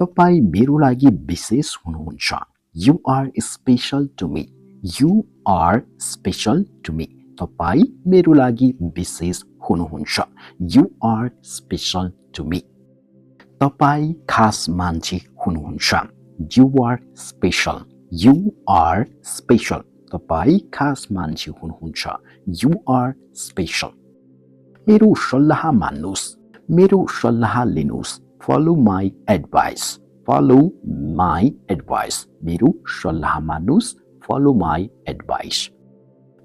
तपाईँ मेरो लागि विशेष हुनुहुन्छ. You are special to me. You are special to me. तपाईँ मेरो लागि विशेष हुनुहुन्छ. You are special to me. तपाईँ खास मान्छे हुनुहुन्छ. You are special. You are special. तपाईँ खास मान्छे हुनुहुन्छ. You are special. मेरो सल्लाह मान्नुस्. मेरो सल्लाह लिनुस्. Follow my advice. Follow my advice. मेरो सल्लाह मान्नुस्. Follow my advice.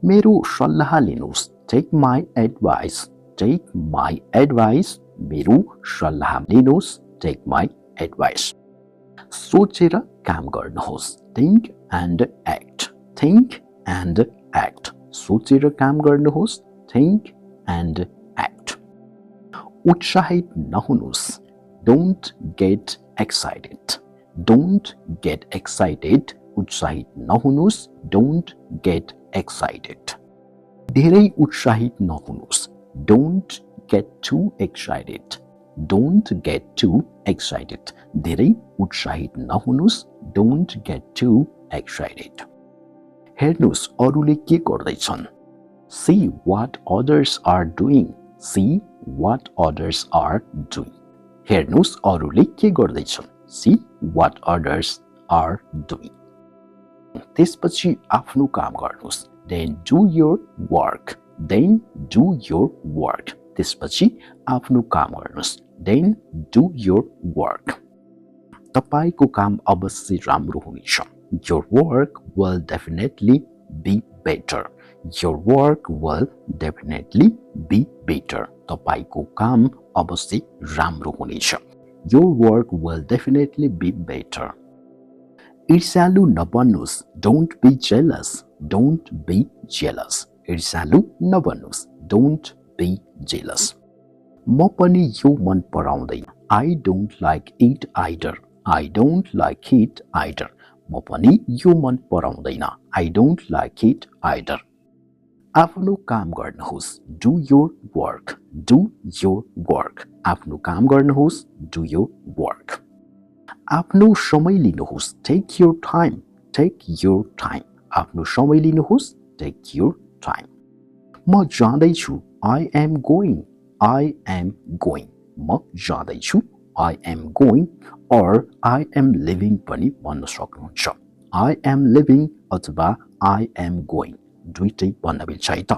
मेरो सल्लाह लिनुस्. Take my advice. Take my advice. मेरो सल्लाह लिनुस्. Take my advice. सोचेर काम गर्नुहोस्. Think and act. Think and act. सोचेर काम गर्नुहोस्. Think and act. उत्साहित नहुनुस्. Don't get excited. Don't get excited. उत्साहित नहुनुस्. Don't get excited. धेरै उत्साहित नहुनुस्. Don't get too excited. Don't get too excited. धेरै उत्साहित नहुनुस्. Don't get too excited. हेर्नुस् अरूले के गर्दैछन्. See what others are doing. See what others are doing. हेर्नुस् अरूले के गर्दैछन्. See what others are doing. त्यसपछि आफ्नो काम गर्नुस्. Then do your work. Then do your work. त्यसपछि आफ्नो काम गर्नुस्. Then do your work. तपाईको काम अवश्य राम्रो हुनेछ. Your work will definitely be better. Your work will definitely be better. तपाईको काम अवश्य राम्रो हुनेछ. Your work will definitely be better. ईर्ष्यालु नबन्नुस्. Don't be jealous. Don't be jealous. ईर्ष्यालु नबन्नुस्. Don't be jealous. म पनि यो मन पराउँदैन. I don't like it either. I don't like it either. म पनि यो मन पराउँदैन. I don't like it either. आफ्नो काम गर्नुहोस्. Do your work. Do your work. आफ्नो काम गर्नुहोस्. Do your work. आफ्नो समय लिनुहोस्. Take your time. Take your time. आफ्नो समय लिनुहोस्. Take your time. म जाँदैछु. I am going. I am going. म जाँदैछु. I am going or I am leaving पनि भन्न सक्नुहुन्छ. I am leaving अथवा I am going दुईटै भन्न मिल्छ है त.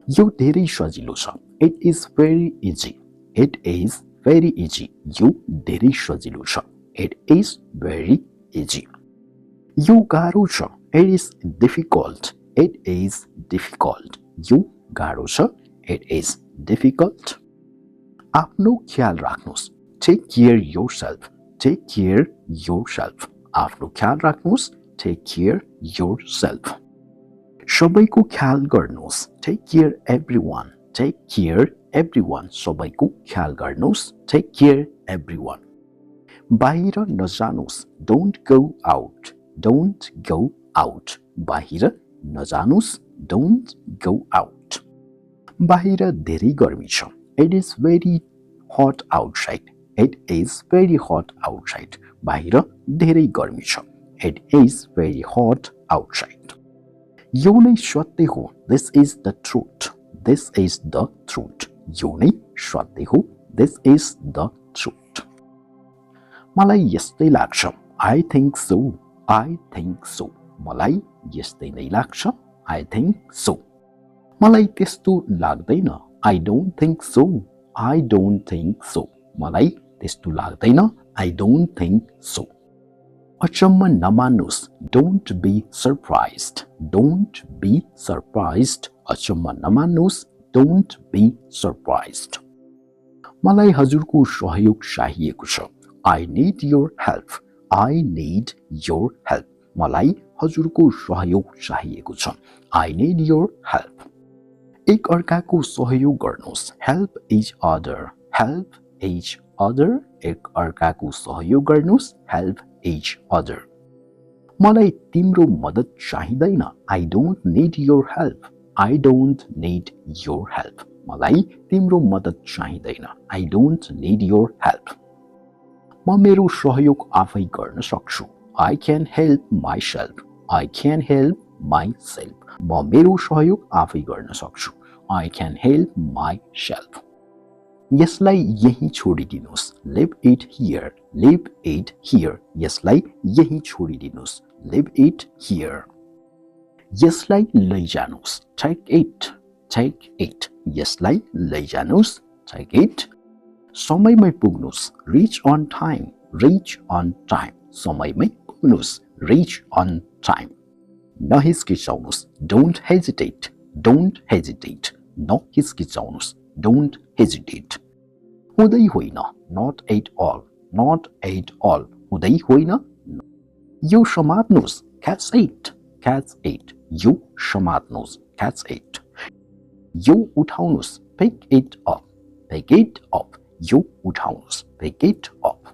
यो धेरै सजिलो छ. It is very easy. It is very easy. यो धेरै सजिलो छ. It is very easy. यो गाह्रो छ. It is difficult. It is difficult. यो गाह्रो छ. It is difficult. आफ्नो ख्याल राख्नुस्. Take care yourself. Take care yourself. आफ्नो ख्याल राख्नुस्. Take care yourself. सबैको ख्याल गर्नुस्. Take care everyone. Take care everyone. सबैको ख्याल गर्नुस्. Take care everyone. बाहिर नजानुस्. Don't go out. Don't go out. बाहिर नजानुस्. Don't go out. बाहिर धेरै गर्मी छ. It is very hot outside. It is very hot outside. बाहिर धेरै गर्मी छ. It is very hot outside. यो नै सत्य हो. This is the truth. This is the truth. यो नै सत्य हो. This is the truth. मलाई यस्तै लाग्छ. I think so. I think so. मलाई यस्तै नै लाग्छ. I think so. मलाई त्यस्तो लाग्दैन. I don't think so. I don't think so. मलाई त्यस्तो लाग्दैन. I don't think so. अचम्म नमान्नुस्. Don't be surprised. Don't be surprised. अचम्म नमान्नुस्. Don't be surprised. मलाई हजुरको सहयोग चाहिएको छ. I need your help. I need your help. मलाई हजुरको सहयोग चाहिएको छ. I need your help. एक अर्काको सहयोग गर्नुस्. Help each other. Help each other. एक अर्काको सहयोग गर्नुस्. Help each other. मलाई तिम्रो मद्दत चाहिँदैन. I don't need your help. I don't need your help. मलाई तिम्रो मद्दत चाहिँदैन. I don't need your help. म मेरो सहयोग आफै गर्न सक्छु. I can help myself. I can help myself. म मेरो सहयोग आफै गर्न सक्छु. I can help myself. यसलाई यही छोडिदिनुस्. Leave it here. Leave it here. यसलाई यही छोडिदिनुस्. Leave it here. यसलाई लैजानुस्. Take it. Take it. यसलाई लैजानुस्. Take it. समयमै पुग्नुस्. Reach on time. Reach on time. समयमै पुग्नुस्. Reach on time. नहिचकिचाउनुस्. Don't hesitate. Don't hesitate. नहिचकिचाउनुस्. Don't hesitate. हुँदै होइन. Not at all. Not at all. हुँदै होइन. यो समात्नुस्. Catch it. Catch it. यो समात्नुस्. Catch it. यो उठाउनुस्. Pick it up. Pick it up. यो उठाउनुस्. Pick it up.